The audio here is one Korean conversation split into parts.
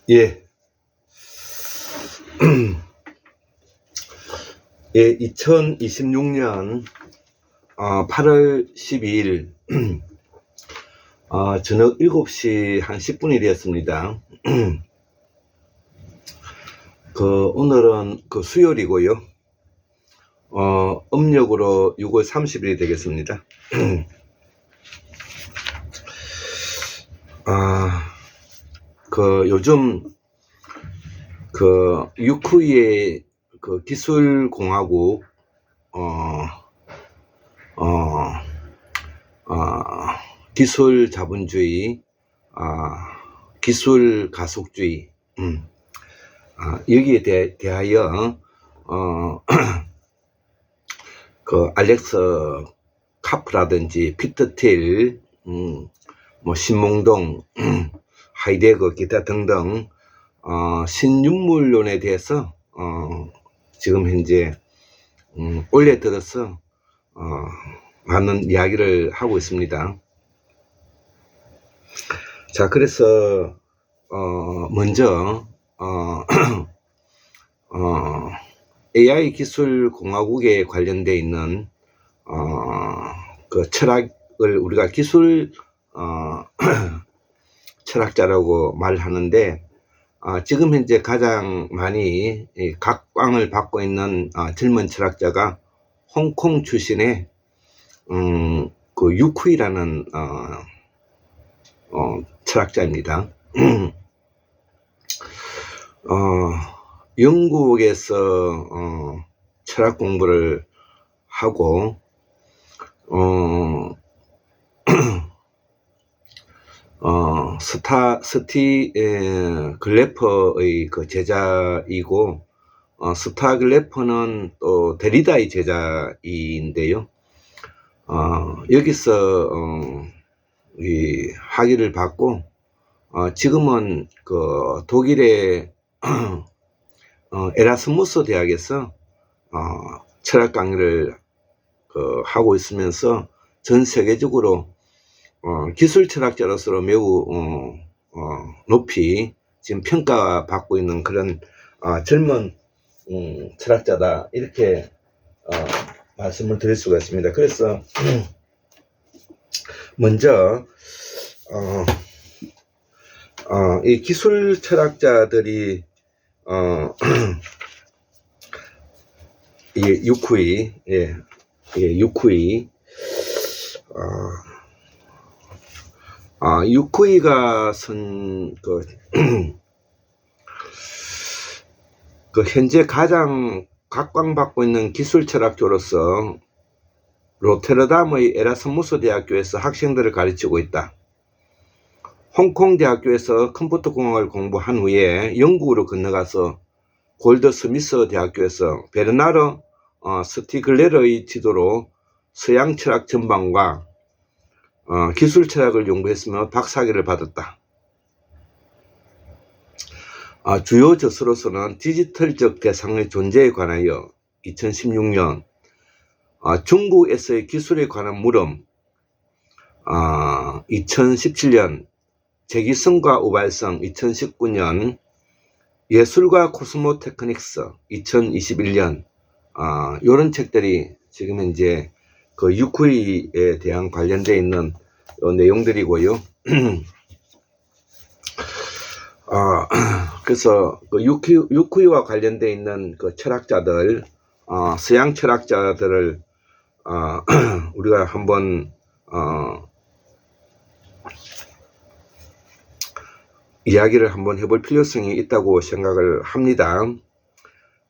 예. 예, 2026년 8월 12일 저녁 7시 한 10분이 되었습니다. 오늘은 수요일이고요. 음력으로 6월 30일이 되겠습니다. 요즘 유쿠이의 기술공화국 기술 자본주의, 기술 가속주의, 여기에 대하여 알렉스 카프라든지 피터 틸, 신몽동, 하이데거 기타 등등 신윤물론에 대해서 지금 현재 올해 들어서 많은 이야기를 하고 있습니다. 자, 그래서 먼저 AI 기술 공화국에 관련되어 있는 철학을 우리가 기술 철학자라고 말하는데, 지금 현재 가장 많이 각광을 받고 있는 젊은 철학자가 홍콩 출신의 유쿠이라는 철학자입니다. 영국에서 철학 공부를 하고 스티 글래퍼의 제자이고, 스타 글래퍼는 또 데리다의 제자인데요. 여기서 이 학위를 받고 지금은 독일의 에라스무스 대학에서 철학 강의를 하고 있으면서 전 세계적으로 기술 철학자로서 매우 높이 지금 평가받고 있는 그런 젊은 철학자다, 이렇게 말씀을 드릴 수가 있습니다. 그래서 먼저 이 기술 철학자들이 유쿠이, 유쿠이, 유쿠이가 선 현재 가장 각광받고 있는 기술 철학자로서 로테르담의 에라스무스 대학교에서 학생들을 가르치고 있다. 홍콩 대학교에서 컴퓨터 공학을 공부한 후에 영국으로 건너가서 골드 스미스 대학교에서 베르나르 스티글레르의 지도로 서양 철학 전반과 기술 철학을 연구했으며 박사학위를 받았다. 주요 저서로서는 디지털적 대상의 존재에 관하여 2016년, 중국에서의 기술에 관한 물음 2017년, 재기성과 우발성 2019년, 예술과 코스모 테크닉스 2021년, 이런 책들이 지금 현재 유쿠이에 대한 관련되어 있는 내용들이고요. 그래서 유쿠이와 관련되어 있는 철학자들, 서양 철학자들을 우리가 한번 이야기를 한번 해볼 필요성이 있다고 생각을 합니다.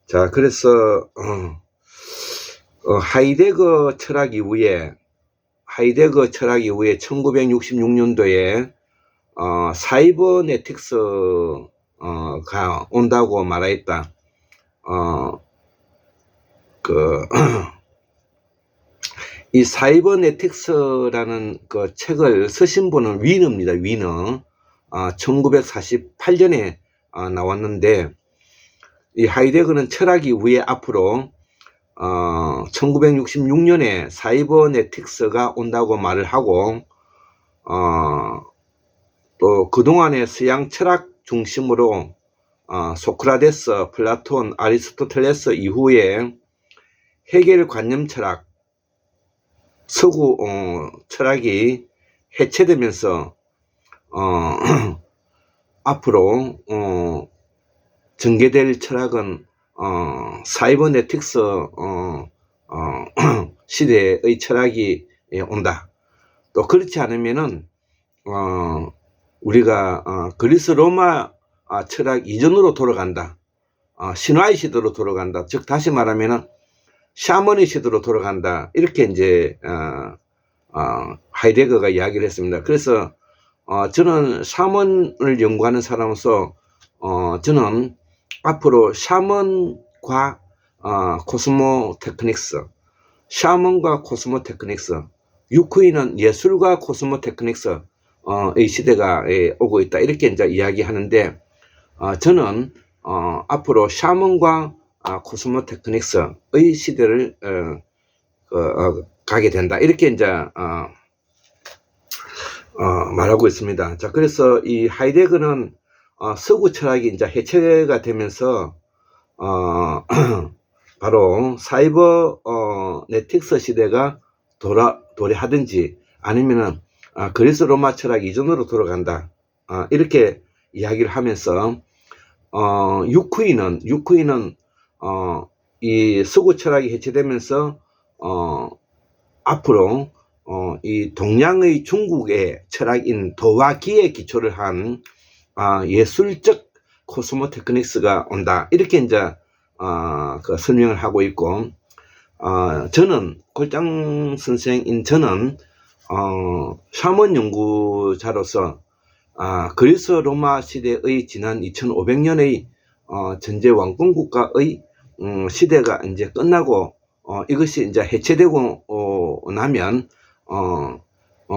자, 그래서 하이데거 철학 이후에 1966년도에 사이버네틱스가 온다고 말하였다. 이 사이버네틱스라는 책을 쓰신 분은 위너입니다. 위너. 1948년에 나왔는데, 이 하이데거는 철학 이후에 앞으로 1966년에 사이버네틱스가 온다고 말을 하고, 또 그동안의 서양 철학 중심으로 소크라테스, 플라톤, 아리스토텔레스 이후에 헤겔 관념 철학, 서구 철학이 해체되면서 앞으로 전개될 철학은 사이버네틱스 시대의 철학이 온다. 또 그렇지 않으면은 우리가 그리스 로마 철학 이전으로 돌아간다. 신화의 시대로 돌아간다. 즉 다시 말하면은 샤머니 시대로 돌아간다. 이렇게 이제 하이데거가 이야기를 했습니다. 그래서 저는 샤먼을 연구하는 사람으로서 저는 앞으로 샤먼과 코스모 테크닉스, 샤먼과 코스모 테크닉스, 유쿠이는 예술과 코스모 테크닉스의 시대가 오고 있다. 이렇게 이제 이야기하는데 저는 앞으로 샤먼과 코스모 테크닉스의 시대를 가게 된다. 이렇게 이제 말하고 있습니다. 자, 그래서 이 하이데거는 서구 철학이 이제 해체가 되면서 바로 사이버 네틱스 시대가 도래하든지 아니면은 그리스 로마 철학 이전으로 돌아간다. 이렇게 이야기를 하면서 유쿠이는 이 서구 철학이 해체되면서 앞으로 이 동양의 중국의 철학인 도화기에 기초를 한 예술적 코스모 테크닉스가 온다. 이렇게 이제 그 설명을 하고 있고, 저는 골장 선생인 저는 샤먼 연구자로서 그리스 로마 시대의 지난 2500년의 전제 왕권 국가의 시대가 이제 끝나고 이것이 이제 해체되고 나면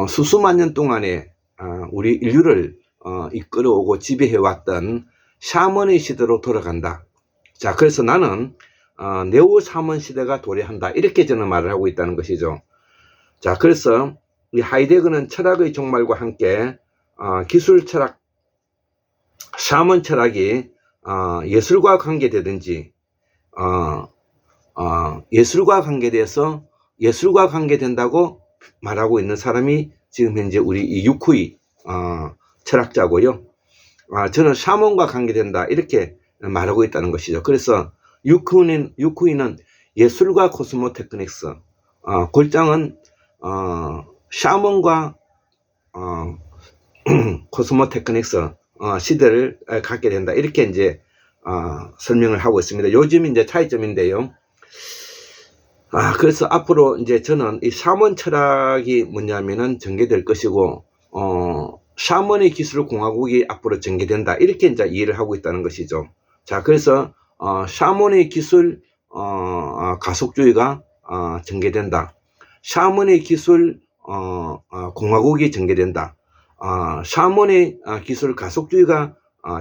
수수만 년 동안에 우리 인류를 이끌어오고 지배해왔던 샤먼의 시대로 돌아간다. 자, 그래서 나는 네오 샤먼 시대가 도래한다. 이렇게 저는 말을 하고 있다는 것이죠. 자, 그래서 이 하이데거는 철학의 종말과 함께 기술 철학, 샤먼 철학이 예술과 관계되든지 예술과 관계돼서 예술과 관계된다고 말하고 있는 사람이 지금 현재 우리 이 유쿠이 철학자고요. 저는 샤먼과 관계된다 이렇게 말하고 있다는 것이죠. 그래서 유쿠이는 예술과 코스모 테크닉스, 골장은 샤먼과 코스모 테크닉스 시대를 갖게 된다. 이렇게 이제 설명을 하고 있습니다. 요즘 이제 차이점인데요. 그래서 앞으로 이제 저는 이 샤먼 철학이 뭐냐면은 전개될 것이고, 샤먼의 기술 공화국이 앞으로 전개된다. 이렇게 이제 이해를 하고 있다는 것이죠. 자, 그래서 샤먼의 기술 가속주의가 전개된다. 샤먼의 기술 공화국이 전개된다. 샤먼의 기술 가속주의가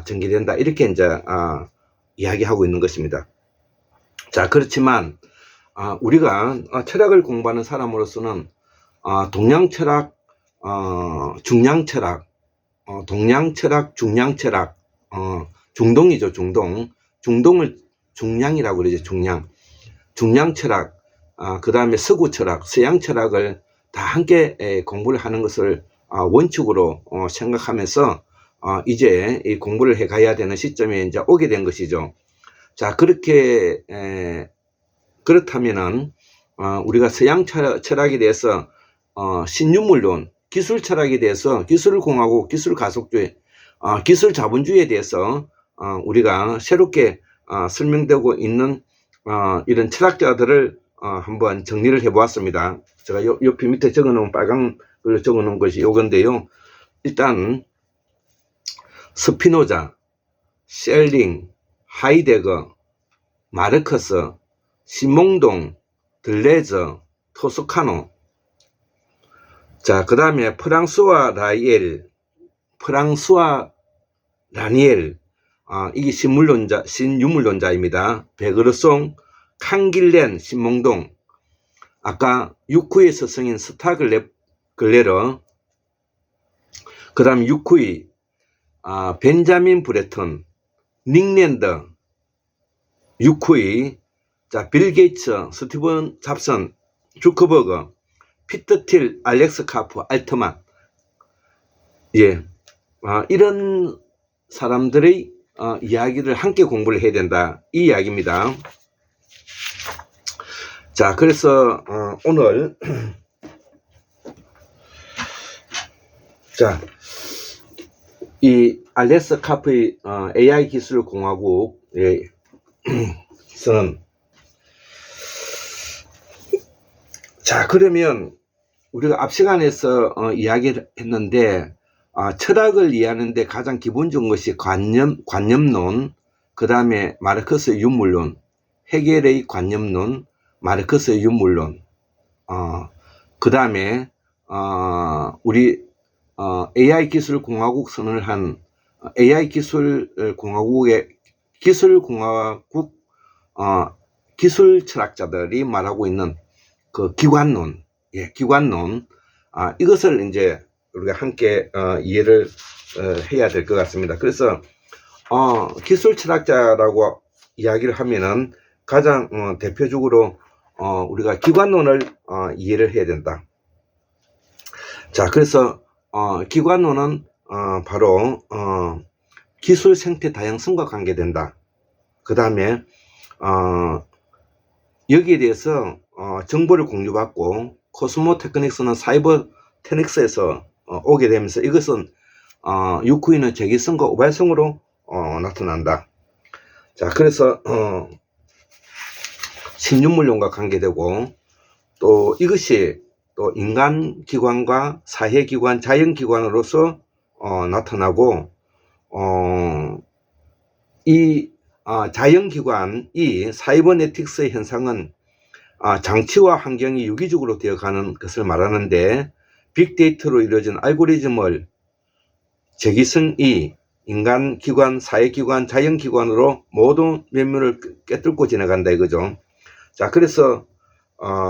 전개된다. 이렇게 이제 이야기하고 있는 것입니다. 자, 그렇지만 우리가 철학을 공부하는 사람으로서는 동양철학, 중량철학, 동양철학, 중량철학, 중동이죠. 중동을 중량이라고 그러죠. 중량철학, 그 다음에 서구철학, 서양철학을 다 함께 공부를 하는 것을 원칙으로 생각하면서 이제 이 공부를 해 가야 되는 시점에 이제 오게 된 것이죠. 자, 그렇다면은 우리가 서양 철학에 대해서 신유물론, 기술 철학에 대해서 기술공화국, 기술가속주의, 기술자본주의에 대해서 우리가 새롭게 설명되고 있는 이런 철학자들을 한번 정리를 해 보았습니다. 제가 옆에 밑에 적어놓은 빨간 걸로 적어놓은 것이 요건데요. 일단 스피노자, 셀링, 하이데거, 마르크스, 시몽동, 들레저, 토스카노. 자, 그 다음에 프랑스와 라니엘, 이게 신유물론자입니다. 베그르송, 칸길렌, 시몽동, 아까 유쿠의 스승인 스타글레러, 그 다음 유쿠이, 벤자민 브레턴, 닉랜드, 유쿠이, 자, 빌 게이츠, 스티븐 잡슨, 주커버그, 피터 틸, 알렉스 카프, 알트만. 예. 이런 사람들의 이야기를 함께 공부를 해야 된다. 이 이야기입니다. 자, 그래서 오늘 자, 이 알렉스 카프의 AI 기술 공화국에 서는 자, 그러면 우리가 앞 시간에서 이야기를 했는데 철학을 이해하는데 가장 기본적인 것이 관념론, 그 다음에 마르크스의 윤물론, 헤겔의 관념론, 마르크스의 윤물론, 그 다음에 우리 AI 기술 공화국 선언을 한 AI 기술 공화국의 기술공화국 기술 철학자들이 말하고 있는 그 기관론, 예, 기관론, 이것을 이제 우리가 함께 이해를 해야 될 것 같습니다. 그래서 기술 철학자라고 이야기를 하면은 가장 대표적으로 우리가 기관론을 이해를 해야 된다. 자, 그래서 기관론은 바로 기술 생태 다양성과 관계된다. 그 다음에 여기에 대해서 정보를 공유받고 코스모 테크닉스는 사이버 테크닉스에서 오게 되면서 이것은 유쿠이는 재기성과 우발성으로 나타난다. 자, 그래서 신윤물론과 관계되고 또 이것이 또 인간기관과 사회기관, 자연기관으로서 나타나고 이 자연기관, 이 사이버네틱스의 현상은 장치와 환경이 유기적으로 되어가는 것을 말하는데 빅데이터로 이루어진 알고리즘을 재기성이 인간기관, 사회기관, 자연기관으로 모든 면면을 꿰뚫고 지나간다 이거죠. 자, 그래서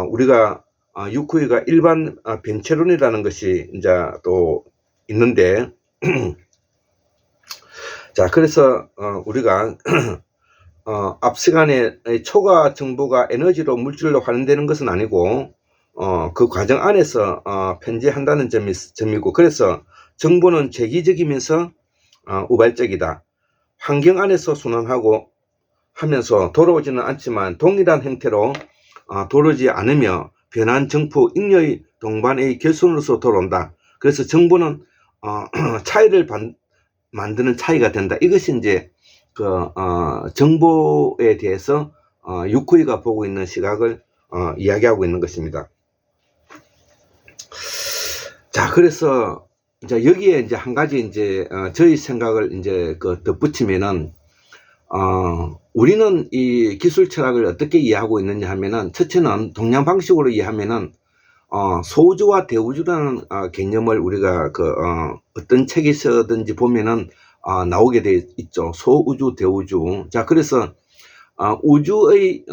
우리가 유쿠이가 일반 변체론이라는 것이 이제 또 있는데 자, 그래서 우리가 앞 시간에 초과 정보가 에너지로 물질로 환원되는 것은 아니고 그 과정 안에서 편재한다는 점이고, 그래서 정보는 재기적이면서 우발적이다. 환경 안에서 순환하고 하면서 돌아오지는 않지만 동일한 형태로 돌아오지 않으며 변한 정보 잉여의 동반의 결손으로서 돌아온다. 그래서 정보는 차이를 만드는 차이가 된다. 이것이 이제 그 정보에 대해서 유쿠이가 보고 있는 시각을 이야기하고 있는 것입니다. 자, 그래서 이제 여기에 이제 한 가지 이제 저희 생각을 이제 덧붙이면은 우리는 이 기술 철학을 어떻게 이해하고 있느냐 하면은, 첫째는 동양 방식으로 이해하면은 소우주와 대우주라는 개념을 우리가 어떤 책에서든지 보면은 나오게 돼 있죠. 소우주, 대우주. 자, 그래서 우주의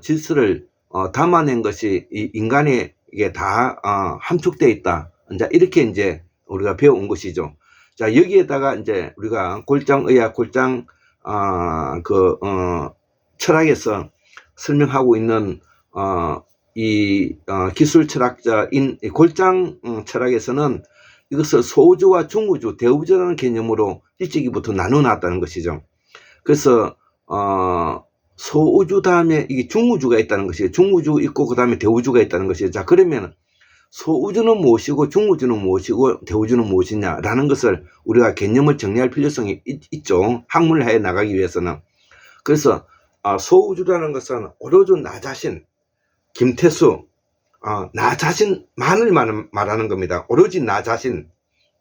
질서를 담아낸 것이 이 인간에게 다 함축되어 있다. 이제 이렇게 이제 우리가 배워온 것이죠. 자, 여기에다가 이제 우리가 골장의학, 골장 철학에서 설명하고 있는 이 기술 철학자인 골장 철학에서는 이것을 소우주와 중우주, 대우주라는 개념으로 일찍이부터 나눠놨다는 것이죠. 그래서 소우주 다음에 이게 중우주가 있다는 것이에요. 중우주 있고 그 다음에 대우주가 있다는 것이에요. 자, 그러면 소우주는 무엇이고 중우주는 무엇이고 대우주는 무엇이냐라는 것을 우리가 개념을 정리할 필요성이 있죠. 학문을 해 나가기 위해서는. 그래서 소우주라는 것은 오로지 나 자신, 김태수, 나 자신만을 말하는 겁니다. 오로지 나 자신,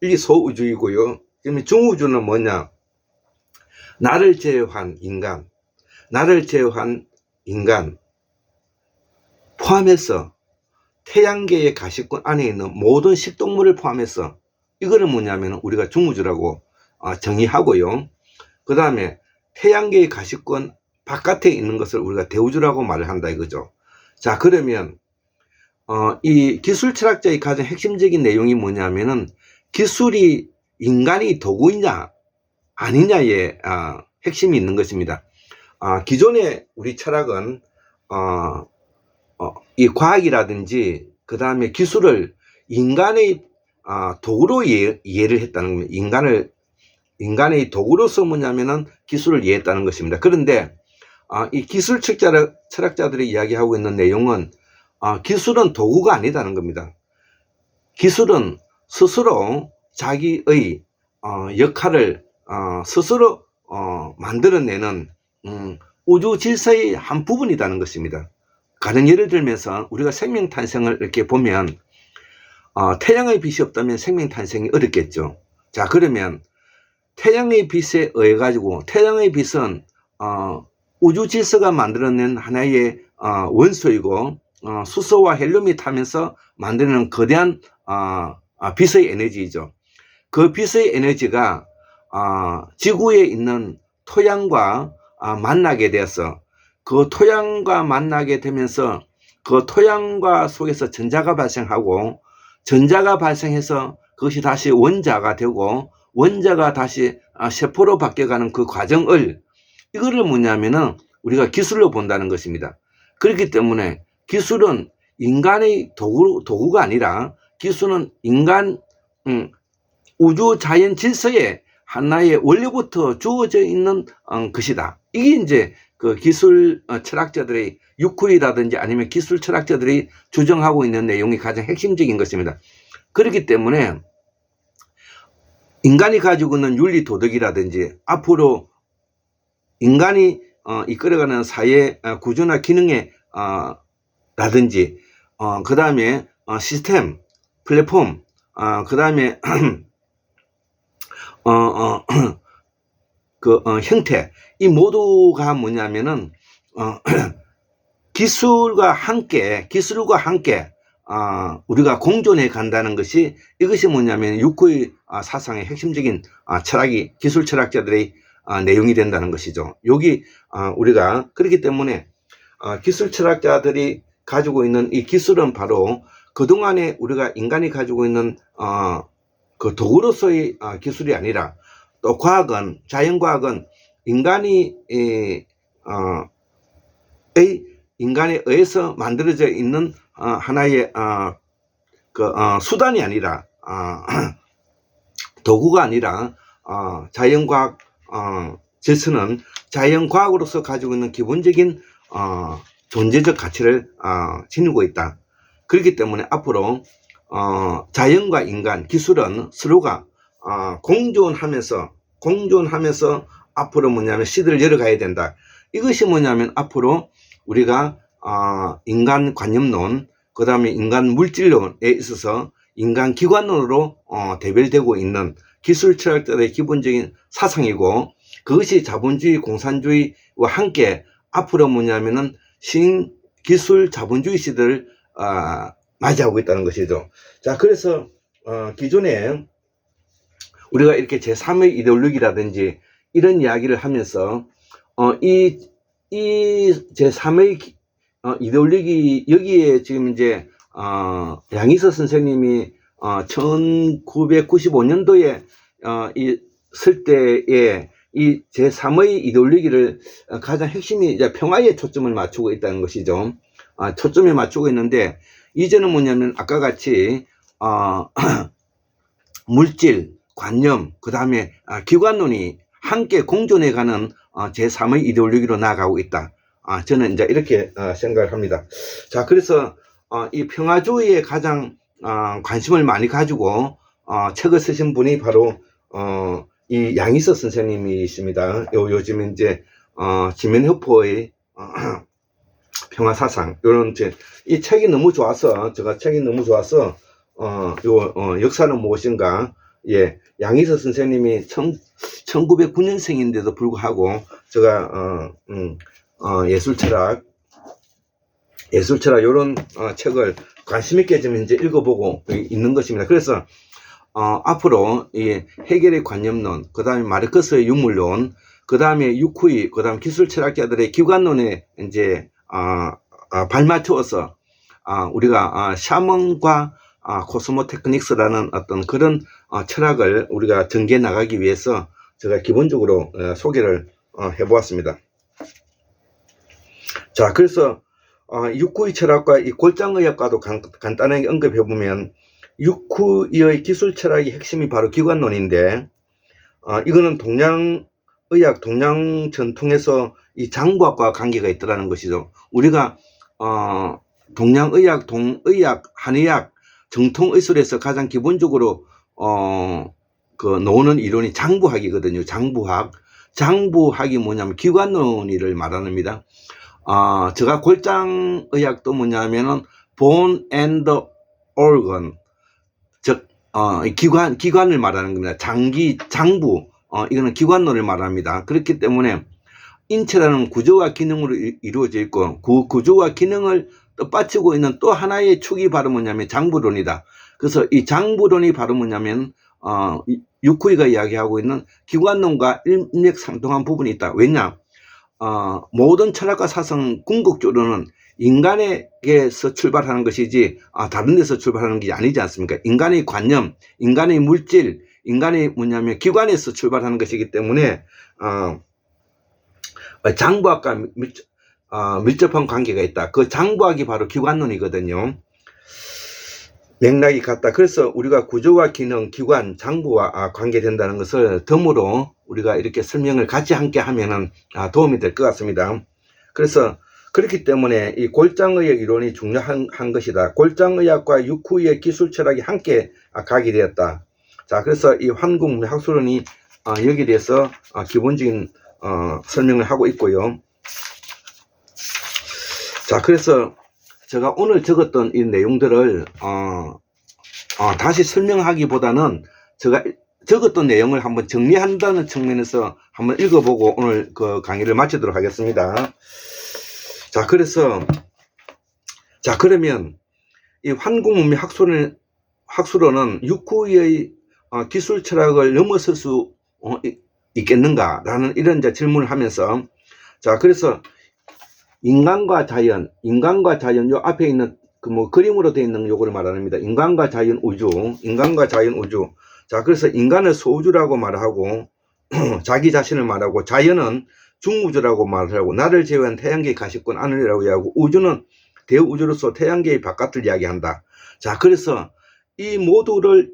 이게 소우주이고요. 그러면 중우주는 뭐냐? 나를 제외한 인간, 나를 제외한 인간 포함해서 태양계의 가시권 안에 있는 모든 식동물을 포함해서 이거는 뭐냐면 우리가 중우주라고 정의하고요. 그 다음에 태양계의 가시권 바깥에 있는 것을 우리가 대우주라고 말을 한다 이거죠. 자, 그러면 이 기술 철학자의 가장 핵심적인 내용이 뭐냐면은 기술이 인간이 도구이냐 아니냐의 핵심이 있는 것입니다. 기존의 우리 철학은 이 과학이라든지 그 다음에 기술을 인간의 도구로 이해를 했다는 겁니다. 인간의 도구로서 뭐냐면은 기술을 이해했다는 것입니다. 그런데 이 기술 철학자들이 이야기하고 있는 내용은 기술은 도구가 아니다는 겁니다. 기술은 스스로 자기의 역할을 스스로 만들어내는 우주 질서의 한 부분이라는 것입니다. 가령 예를 들면서 우리가 생명 탄생을 이렇게 보면 태양의 빛이 없다면 생명 탄생이 어렵겠죠. 자, 그러면 태양의 빛에 의해 가지고 태양의 빛은 우주 질서가 만들어낸 하나의 원소이고 수소와 헬륨이 타면서 만드는 거대한 빛의 에너지이죠. 그 빛의 에너지가 지구에 있는 토양과 만나게 되어서 그 토양과 만나게 되면서 그 토양과 속에서 전자가 발생하고 전자가 발생해서 그것이 다시 원자가 되고 원자가 다시 세포로 바뀌어가는 그 과정을 이거를 뭐냐면은 우리가 기술로 본다는 것입니다. 그렇기 때문에 기술은 인간의 도구가 아니라 기술은 인간 우주 자연 질서의 하나의 원래부터 주어져 있는 것이다. 이게 이제 그 기술 철학자들의 유쿠이라든지 아니면 기술 철학자들이 주장하고 있는 내용이 가장 핵심적인 것입니다. 그렇기 때문에 인간이 가지고 있는 윤리 도덕이라든지 앞으로 인간이 이끌어가는 사회 구조나 기능에 라든지 그 다음에 시스템, 플랫폼, 그 다음에 형태, 이 모두가 뭐냐면은 기술과 함께 우리가 공존해 간다는 것이 이것이 뭐냐면 유쿠이 사상의 핵심적인 철학이 기술 철학자들의 내용이 된다는 것이죠. 여기 우리가 그렇기 때문에 기술 철학자들이 가지고 있는 이 기술은 바로 그동안에 우리가 인간이 가지고 있는 그 도구로서의 기술이 아니라 또 과학은 자연과학은 인간에 의해서 만들어져 있는 하나의 수단이 아니라 도구가 아니라 자연과학 질서는 자연과학으로서 가지고 있는 기본적인 존재적 가치를 지니고 있다. 그렇기 때문에 앞으로 자연과 인간, 기술은 서로가 공존하면서 앞으로 뭐냐면 시대를 열어가야 된다. 이것이 뭐냐면 앞으로 우리가 인간 관념론, 그 다음에 인간 물질론에 있어서 인간 기관론으로 대별되고 있는 기술 철학자들의 기본적인 사상이고, 그것이 자본주의 공산주의와 함께 앞으로 뭐냐면은 신기술 자본주의 시대를 맞이하고 있다는 것이죠. 자, 그래서 기존에 우리가 이렇게 제3의 이데올로기라든지 이런 이야기를 하면서 이 제3의 이데올로기, 여기에 지금 이제 양희서 선생님이 1995년도에 쓸 때에 이 제3의 이데올로기를 가장 핵심이 이제 평화에 초점을 맞추고 있다는 것이죠. 초점에 맞추고 있는데, 이제는 뭐냐면 아까 같이 물질, 관념, 그 다음에 기관론이 함께 공존해가는 제3의 이데올로기로 나아가고 있다. 저는 이제 이렇게 생각을 합니다. 자, 그래서 이 평화주의에 가장 관심을 많이 가지고 책을 쓰신 분이 바로 이 양희서 선생님이십니다. 요즘 이제 지면협포의 평화사상, 요런 이 책이 너무 좋아서 역사는 무엇인가, 예, 양희서 선생님이 1909년생인데도 불구하고 제가 예술철학 요런 책을 관심 있게 좀 이제 읽어보고 있는 것입니다. 그래서 앞으로 이 헤겔의 관념론, 그 다음에 마르크스의 유물론, 그 다음에 유쿠이, 그 다음 기술 철학자들의 기관론에 이제 발맞추어서 우리가 샤먼과 코스모 테크닉스라는 어떤 그런 철학을 우리가 전개해 나가기 위해서 제가 기본적으로 소개를 해보았습니다. 자, 그래서 유쿠이 철학과 이 골장의학과도 간단하게 언급해 보면 유쿠이의 기술 철학의 핵심이 바로 기관론인데 이거는 동양의학, 동양 전통에서 이 장부학과 관계가 있더라는 것이죠. 우리가 동양의학, 동의학, 한의학, 정통의술에서 가장 기본적으로 나오는 이론이 장부학이거든요. 장부학이 뭐냐면 기관론의를 말합니다. 제가 골장의학도 뭐냐면은 bone and organ, 즉 기관을 말하는 겁니다. 장부, 이거는 기관론을 말합니다. 그렇기 때문에 인체라는 구조와 기능으로 이루어져 있고 그 구조와 기능을 뜻받치고 있는 또 하나의 축이 바로 뭐냐면 장부론이다. 그래서 이 장부론이 바로 뭐냐면 유쿠이가 이야기하고 있는 기관론과 일맥상통한 부분이 있다. 왜냐? 모든 철학과 사상 궁극적으로는 인간에게서 출발하는 것이지 다른 데서 출발하는 게 아니지 않습니까? 인간의 관념, 인간의 물질, 인간의 뭐냐면 기관에서 출발하는 것이기 때문에 장부학과 밀접한 관계가 있다. 그 장부학이 바로 기관론이거든요. 맥락이 같다. 그래서 우리가 구조와 기능, 기관, 장부와 관계된다는 것을 덤으로 우리가 이렇게 설명을 같이 함께 하면은 도움이 될 것 같습니다. 그래서 그렇기 때문에 이 골장의학 이론이 중요한 것이다. 골장의학과 유쿠이의 기술 철학이 함께 가게 되었다. 자, 그래서 이 환궁학술론이 여기에 대해서 기본적인 설명을 하고 있고요. 자, 그래서 제가 오늘 적었던 이 내용들을 다시 설명하기보다는 제가 적었던 내용을 한번 정리한다는 측면에서 한번 읽어보고 오늘 그 강의를 마치도록 하겠습니다. 자, 그러면 이 환궁문명 학술론은 유쿠이의 기술 철학을 넘어설 수 있겠는가라는 이런 질문을 하면서, 자, 그래서 인간과 자연 요 앞에 있는 그림으로 되어 있는 요거를 말합니다. 인간과 자연 우주. 자, 그래서 인간을 소우주라고 말하고 자기 자신을 말하고, 자연은 중우주라고 말하고, 나를 제외한 태양계의 가시권 안이라고 이야기하고, 우주는 대우주로서 태양계의 바깥을 이야기한다. 자, 그래서 이 모두를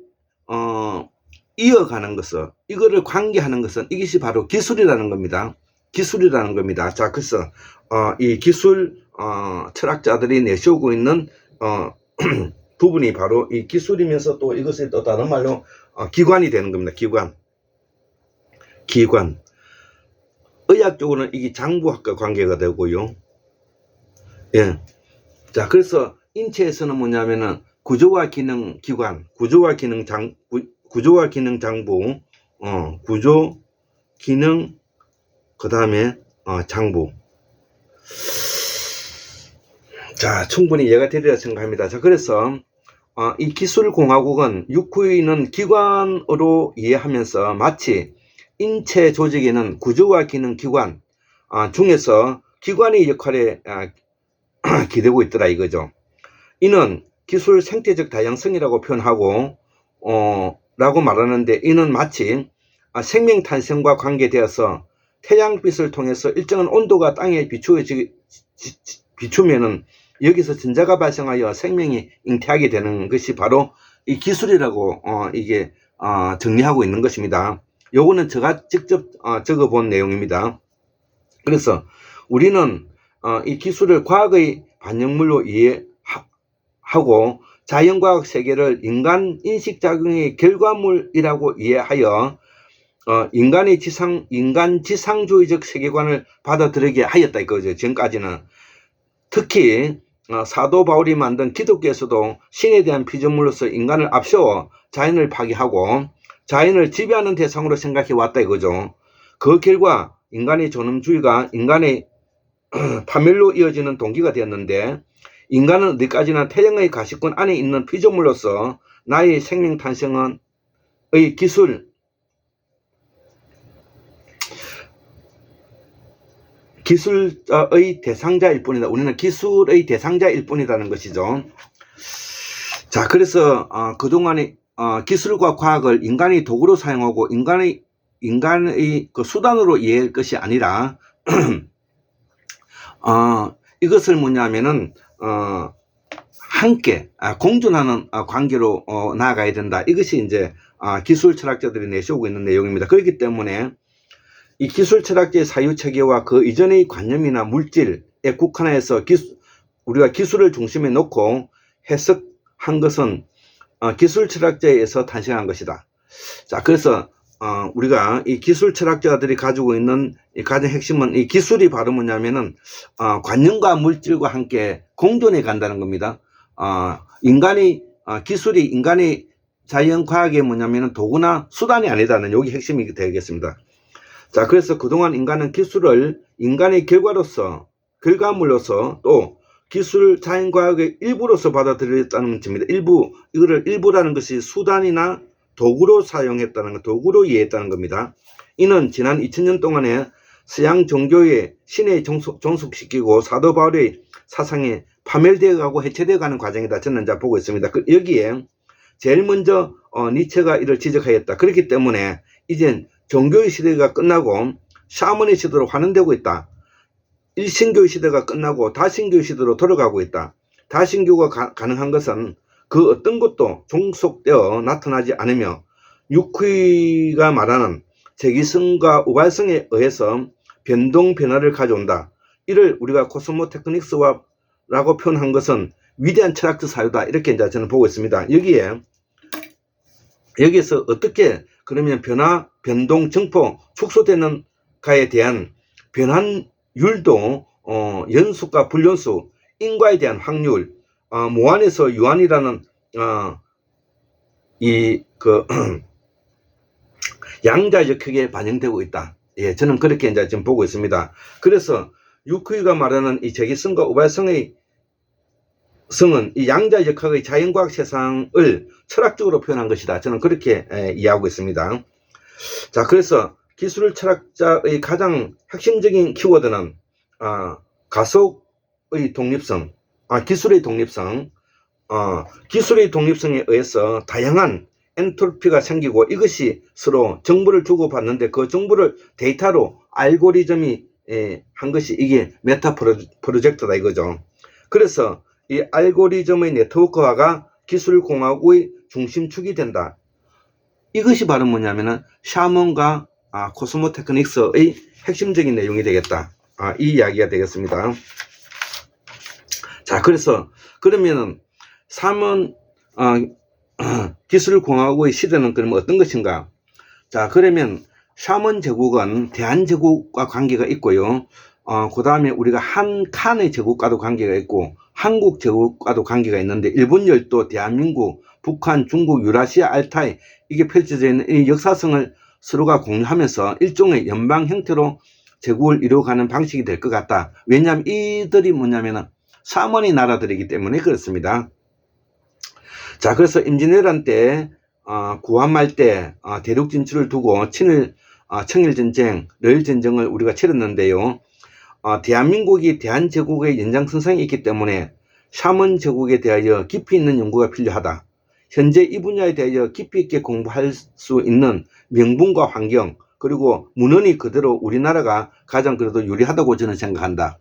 이어가는 것은, 이거를 관계하는 것은 이것이 바로 기술이라는 겁니다. 자, 그래서 이 기술 철학자들이 내세우고 있는 부분이 바로 이 기술이면서 또 이것이 또 다른 말로 기관이 되는 겁니다. 기관. 의학적으로는 이게 장부학과 관계가 되고요. 예. 자, 그래서 인체에서는 뭐냐면은 구조와 기능 기관, 구조와 기능 장부, 구조, 기능, 그 다음에 장부. 자, 충분히 이해가 되리라 생각합니다. 자, 그래서 이 기술공화국은 유쿠이는 기관으로 이해하면서 마치 인체 조직에는 구조와 기능 기관 중에서 기관의 역할에 기대고 있더라 이거죠. 이는 기술 생태적 다양성이라고 표현하고 라고 말하는데, 이는 마치 생명 탄생과 관계되어서 태양빛을 통해서 일정한 온도가 땅에 비추면은 여기서 전자가 발생하여 생명이 잉태하게 되는 것이 바로 이 기술이라고 이게 정리하고 있는 것입니다. 요거는 제가 직접 적어본 내용입니다. 그래서 우리는 이 기술을 과학의 반영물로 이해하고 자연과학 세계를 인간 인식작용의 결과물이라고 이해하여 인간 지상주의적 세계관을 받아들이게 하였다 이거죠. 지금까지는 특히 사도 바울이 만든 기독교에서도 신에 대한 피조물로서 인간을 앞세워 자연을 파괴하고 자연을 지배하는 대상으로 생각해 왔다 이거죠. 그 결과 인간의 존엄주의가 인간의 파멸로 이어지는 동기가 되었는데, 인간은 어디까지나 태양의 가시권 안에 있는 피조물로서 나의 생명 탄생의 기술의 대상자일 뿐이다. 우리는 기술의 대상자일 뿐이라는 것이죠. 자, 그래서 그동안에 기술과 과학을 인간이 도구로 사용하고 인간의 그 수단으로 이해할 것이 아니라 이것을 뭐냐면은 함께 공존하는 관계로 나아가야 된다. 이것이 이제 기술 철학자들이 내세우고 있는 내용입니다. 그렇기 때문에 이 기술 철학자의 사유 체계와 그 이전의 관념이나 물질에 국한해서 우리가 기술을 중심에 놓고 해석한 것은 기술 철학자에 의해서 탄생한 것이다. 자, 그래서 우리가 이 기술 철학자들이 가지고 있는 이 가장 핵심은 이 기술이 바로 뭐냐면은 관념과 물질과 함께 공존해 간다는 겁니다. 기술이 인간의 자연과학의 뭐냐면은 도구나 수단이 아니다는 여기 핵심이 되겠습니다. 자, 그래서 그동안 인간은 기술을 인간의 결과물로서 또 기술 자연과학의 일부로서 받아들였다는 것입니다. 이거를 일부라는 것이 수단이나 도구로 사용했다는 것, 도구로 이해했다는 겁니다. 이는 지난 2000년 동안에 서양 종교의 신에 종속시키고 사도 바울의 사상에 파멸되어 가고 해체되어 가는 과정이다. 저는 이제 보고 있습니다. 여기에 제일 먼저 니체가 이를 지적하였다. 그렇기 때문에 이젠 종교의 시대가 끝나고 샤머니 시대로 환원되고 있다. 일신교의 시대가 끝나고 다신교의 시대로 돌아가고 있다. 다신교가 가능한 것은 그 어떤 것도 종속되어 나타나지 않으며 유퀴가 말하는 재기성과 우발성에 의해서 변동 변화를 가져온다. 이를 우리가 코스모 테크닉스라고 표현한 것은 위대한 철학적 사유다. 이렇게 이제 저는 보고 있습니다. 여기에서 어떻게 그러면 변화, 변동, 증포, 축소되는가에 대한 변환율도 연수과 불연수, 인과에 대한 확률, 모환에서 유한이라는 양자적 크게 반영되고 있다. 예, 저는 그렇게 이제 지금 보고 있습니다. 그래서 유퀴가 말하는 이 재기성과 우발성의 성은 이 양자역학의 자연과학 세상을 철학적으로 표현한 것이다. 저는 그렇게 이해하고 있습니다. 자, 그래서 기술 철학자의 가장 핵심적인 키워드는 가속의 독립성, 기술의 독립성, 기술의 독립성에 의해서 다양한 엔트로피가 생기고 이것이 서로 정보를 주고받는데 그 정보를 데이터로 알고리즘이 한 것이 이게 메타 프로젝트다 이거죠. 그래서 이 알고리즘의 네트워크화가 기술공학의 중심축이 된다. 이것이 바로 뭐냐면은 샤먼과 코스모 테크닉스의 핵심적인 내용이 되겠다. 이 이야기가 되겠습니다. 자, 그래서 그러면은 샤먼 기술공학의 시대는 그러면 어떤 것인가? 자, 그러면 샤먼 제국은 대한 제국과 관계가 있고요. 그 다음에 우리가 한칸의 제국과도 관계가 있고 한국 제국과도 관계가 있는데 일본 열도, 대한민국, 북한, 중국, 유라시아, 알타이 이게 펼쳐져 있는 이 역사성을 서로가 공유하면서 일종의 연방 형태로 제국을 이루어가는 방식이 될 것 같다. 왜냐하면 이들이 뭐냐면은 샤먼의 나라들이기 때문에 그렇습니다. 자, 그래서 임진왜란 때 구한말 때 대륙 진출을 두고 청일전쟁, 러일전쟁을 우리가 치렀는데요. 대한민국이 대한제국의 연장선상에 있기 때문에 샤먼 제국에 대하여 깊이 있는 연구가 필요하다. 현재 이 분야에 대하여 깊이 있게 공부할 수 있는 명분과 환경 그리고 문헌이 그대로 우리나라가 가장 그래도 유리하다고 저는 생각한다.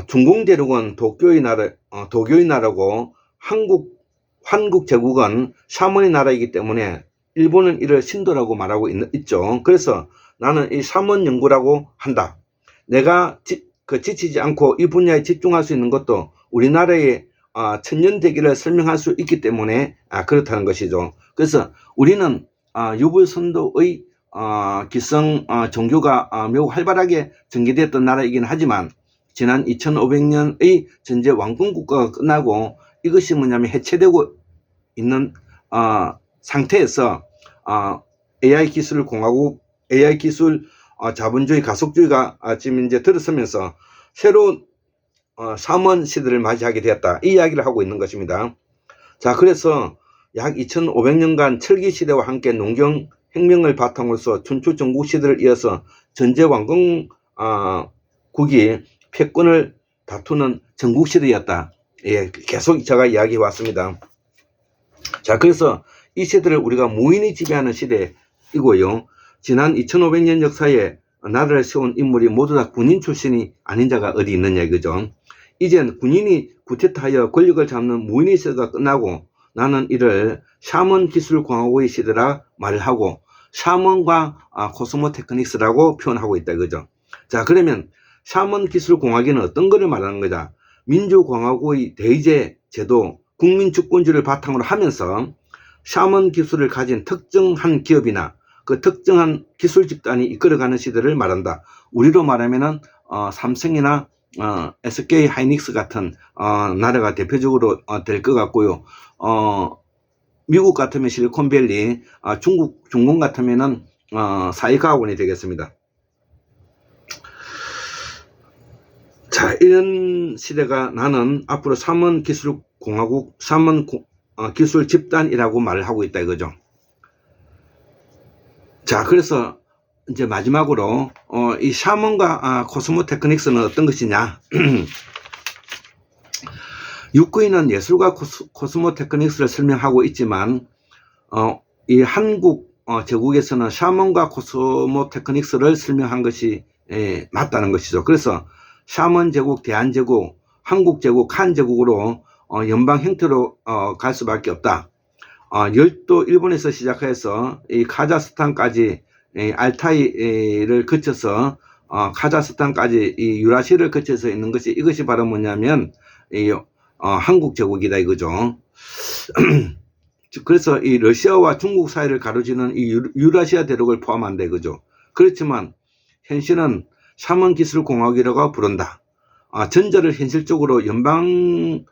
중공 대륙은 도교의 나라고 한국 제국은 샤먼의 나라이기 때문에 일본은 이를 신도라고 말하고 있죠. 그래서 나는 이 샤먼 연구라고 한다. 내가 지치지 않고 이 분야에 집중할 수 있는 것도 우리나라의 천년대기를 설명할 수 있기 때문에 그렇다는 것이죠. 그래서 우리는 유불선도의 기성 종교가 매우 활발하게 전개되었던 나라이긴 하지만 지난 2500년의 전제 왕권국가가 끝나고 이것이 뭐냐면 해체되고 있는 상태에서 AI 기술 공화국, AI 기술 자본주의 가속주의가 지금 이제 들어서면서 새로운 샤먼 시대를 맞이하게 되었다. 이 이야기를 하고 있는 것입니다. 자, 그래서 약 2500년간 철기 시대와 함께 농경 혁명을 바탕으로서 춘추 전국 시대를 이어서 전제 왕건국이 패권을 다투는 전국 시대였다. 예, 계속 제가 이야기해 왔습니다. 자, 그래서 이 시대를 우리가 무인이 지배하는 시대이고요. 지난 2500년 역사에 나라를 세운 인물이 모두 다 군인 출신이 아닌 자가 어디 있느냐 이거죠. 이젠 군인이 구태타하여 권력을 잡는 무인의 시대가 끝나고 나는 이를 샤먼 기술 공화국의 시대라 말을 하고 샤먼과 코스모 테크닉스라고 표현하고 있다 이거죠. 자, 그러면 샤먼 기술 공화국은 어떤 거를 말하는 거냐? 민주공화국의 대의제 제도, 국민주권주의를 바탕으로 하면서 샤먼 기술을 가진 특정한 기업이나 그 특정한 기술 집단이 이끌어가는 시대를 말한다. 우리로 말하면은 삼성이나 SK 하이닉스 같은 나라가 대표적으로 될 것 같고요. 미국 같으면 실리콘밸리, 중공 같으면은 사이가학원이 되겠습니다. 자, 이런 시대가 나는 앞으로 샤먼 기술 공화국, 샤먼 기술 집단이라고 말을 하고 있다 이거죠. 자, 그래서 이제 마지막으로 이 샤먼과 코스모 테크닉스는 어떤 것이냐? 육구인은 예술과 코스모 테크닉스를 설명하고 있지만 이 한국 제국에서는 샤먼과 코스모 테크닉스를 설명한 것이 맞다는 것이죠. 그래서 샤먼 제국, 대한 제국, 한국 제국, 한 제국으로 연방 형태로 갈 수밖에 없다. 열도 일본에서 시작해서 이 카자흐스탄까지 알타이를 거쳐서 카자흐스탄까지 이 유라시아를 거쳐서 있는 것이 이것이 바로 뭐냐면 이 한국 제국이다 이거죠. 그래서 이 러시아와 중국 사이를 가로지는 이 유라시아 대륙을 포함한다 이거죠. 그렇지만 현실은 샤먼 기술 공화국이라고 부른다. 전자를 현실적으로 연방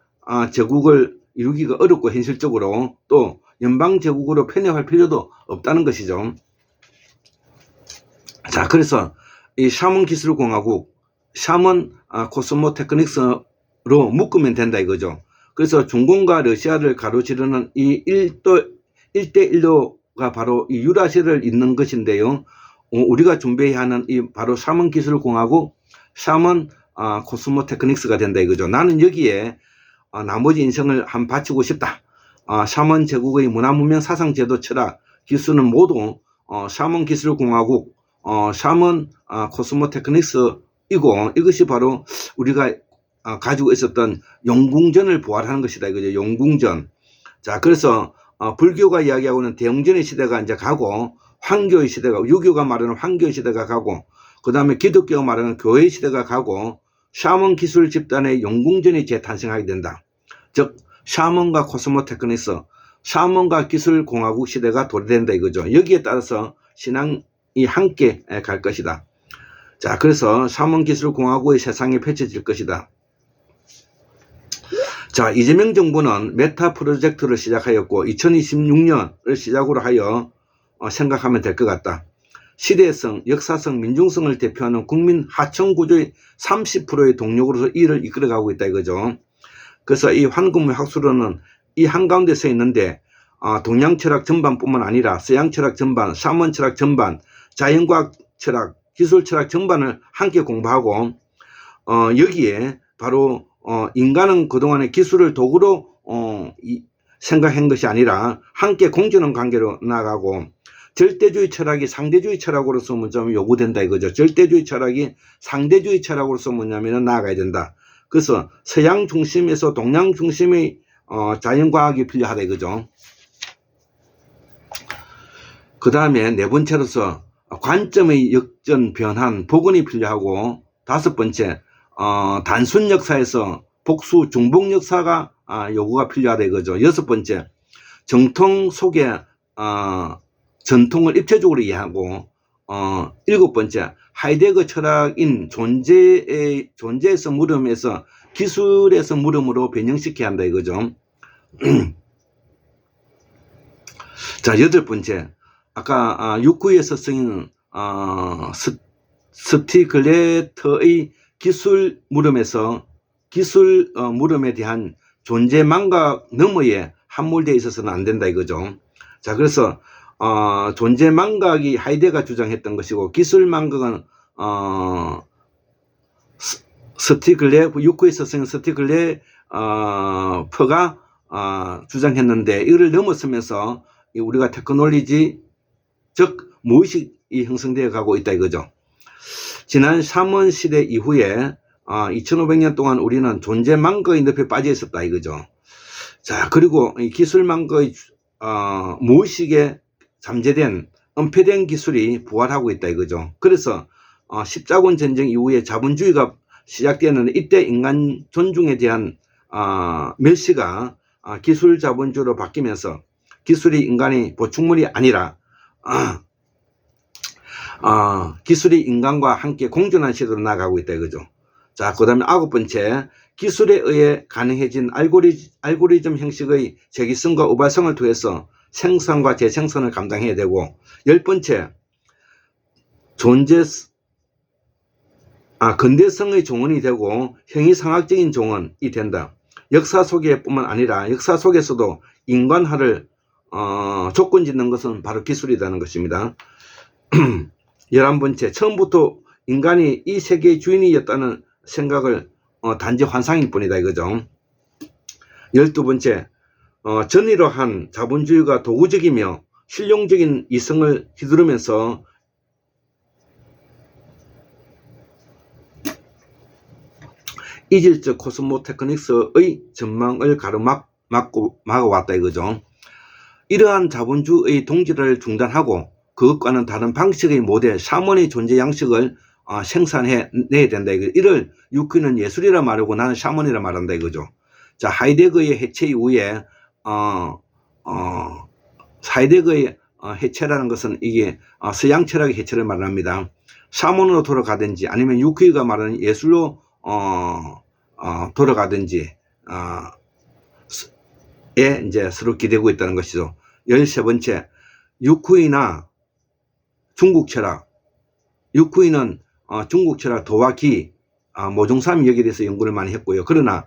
제국을 이루기가 어렵고 현실적으로 또 연방 제국으로 편입할 필요도 없다는 것이죠. 자, 그래서 이 샤먼 기술 공화국, 샤먼 코스모 테크닉스로 묶으면 된다 이거죠. 그래서 중공과 러시아를 가로지르는 이 1대1로가 바로 이 유라시아를 잇는 것인데요. 우리가 준비해야 하는 이 바로 샤먼 기술 공화국, 샤먼 코스모 테크닉스가 된다 이거죠. 나는 여기에 나머지 인생을 한 바치고 싶다. 샤먼 제국의 문화문명 사상 제도 철학 기술은 모두 샤먼 기술 공화국, 샤먼 코스모 테크닉스이고 이것이 바로 우리가 가지고 있었던 용궁전을 부활하는 것이다 이거죠. 용궁전. 자, 그래서 불교가 이야기하고는 대웅전의 시대가 이제 가고 황교의 시대가, 유교가 말하는 황교의 시대가 가고 그 다음에 기독교가 말하는 교회의 시대가 가고 샤먼 기술 집단의 용궁전이 재탄생하게 된다. 즉 샤먼과 코스모 테크닉스, 샤먼과 기술 공화국 시대가 도래된다 이거죠. 여기에 따라서 신앙이 함께 갈 것이다. 자, 그래서 샤먼 기술 공화국의 세상이 펼쳐질 것이다. 자, 이재명 정부는 메타 프로젝트를 시작하였고 2026년을 시작으로 하여 생각하면 될 것 같다. 시대성, 역사성, 민중성을 대표하는 국민 하청 구조의 30%의 동력으로서 이를 이끌어가고 있다 이거죠. 그래서 이 황금의 학술원은 이 한가운데 서 있는데 동양 철학 전반뿐만 아니라 서양 철학 전반, 샤먼 철학 전반, 자연과학 철학, 기술 철학 전반을 함께 공부하고 여기에 바로 인간은 그동안의 기술을 도구로 생각한 것이 아니라 함께 공존하는 관계로 나아가고 절대주의 철학이 상대주의 철학으로서 뭐냐면 요구된다 이거죠. 절대주의 철학이 상대주의 철학으로서 뭐냐면 나아가야 된다. 그래서 서양 중심에서 동양 중심의 자연과학이 필요하다 이거죠. 그 다음에 네 번째로서 관점의 역전 변환 복원이 필요하고 다섯 번째 단순 역사에서 복수 중복 역사가 요구가 필요하다 이거죠. 여섯 번째 정통 속에 전통을 입체적으로 이해하고 일곱 번째 하이데거 철학인 존재에서 물음에서 기술에서 물음으로 변형시켜야 한다 이거죠. 자, 여덟 번째 아까 육구에서 쓰인 스티글레터의 기술 물음에서 기술 물음에 대한 존재 망각 너머에 함몰되어 있어서는 안 된다 이거죠. 자, 그래서 존재 망각이 하이데가 주장했던 것이고 기술 망각은 육구에서 쓰인 스티글레 퍼가 주장했는데 이를 넘어서면서 우리가 테크놀로지 즉 무의식이 형성되어 가고 있다 이거죠. 지난 샤먼 시대 이후에 2500년 동안 우리는 존재 망거의 늪에 빠져 있었다 이거죠. 자, 그리고 이 기술 망거의 무의식에 잠재된 은폐된 기술이 부활하고 있다 이거죠. 그래서 십자군 전쟁 이후에 자본주의가 시작되는 이때 인간 존중에 대한 멸시가 기술 자본주의로 바뀌면서 기술이 인간의 보충물이 아니라 기술이 인간과 함께 공존한 시대로 나아가고 있다 이거죠. 자, 그 다음에 9번째, 기술에 의해 가능해진 알고리즘 형식의 재기성과 우발성을 통해서 생산과 재생산을 감당해야 되고, 10번째, 근대성의 종언이 되고 형이상학적인 종언이 된다. 역사 속에 뿐만 아니라 역사 속에서도 인간화를 조건 짓는 것은 바로 기술이라는 것입니다. 11번째, 처음부터 인간이 이 세계의 주인이었다는 생각을 단지 환상일 뿐이다 이거죠. 12번째, 전이러한 자본주의가 도구적이며 실용적인 이성을 휘두르면서 이질적 코스모 테크닉스의 전망을 가로막아왔다 이거죠. 이러한 자본주의의 동질을 중단하고 그것과는 다른 방식의 모델, 샤먼의 존재 양식을 생산해내야 된다 이거죠. 이를 유퀴는 예술이라 말하고 나는 샤먼이라 말한다 이거죠. 자, 하이데거의 해체 이후에 하이데거의 해체라는 것은 이게 서양 철학의 해체를 말합니다. 샤먼으로 돌아가든지 아니면 유퀴가 말하는 예술로 돌아가든지 이제 서로 기대고 있다는 것이죠. 13번째, 유퀴나 중국 철학. 유퀴는 중국 철학 도와 기, 모종삼 여기에 대해서 연구를 많이 했고요. 그러나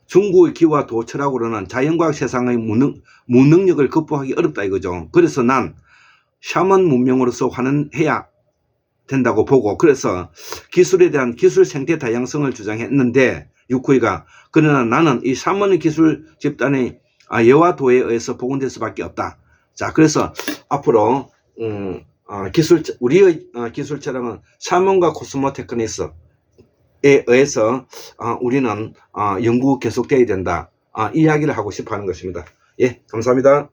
중국의 기와 도 철학으로는 자연과학 세상의 무능력을 극복하기 어렵다 이거죠. 그래서 난 샤먼 문명으로서 환원해야 된다고 보고, 그래서 기술에 대한 기술 생태 다양성을 주장했는데 유퀴가, 그러나 나는 이 샤먼의 기술 집단의 예와 도에 의해서 복원될 수밖에 없다. 자, 그래서 앞으로 우리의 기술 철학은 샤먼과 코스모 테크닉스에 의해서 우리는 연구 계속돼야 된다. 이 이야기를 하고 싶어 하는 것입니다. 예, 감사합니다.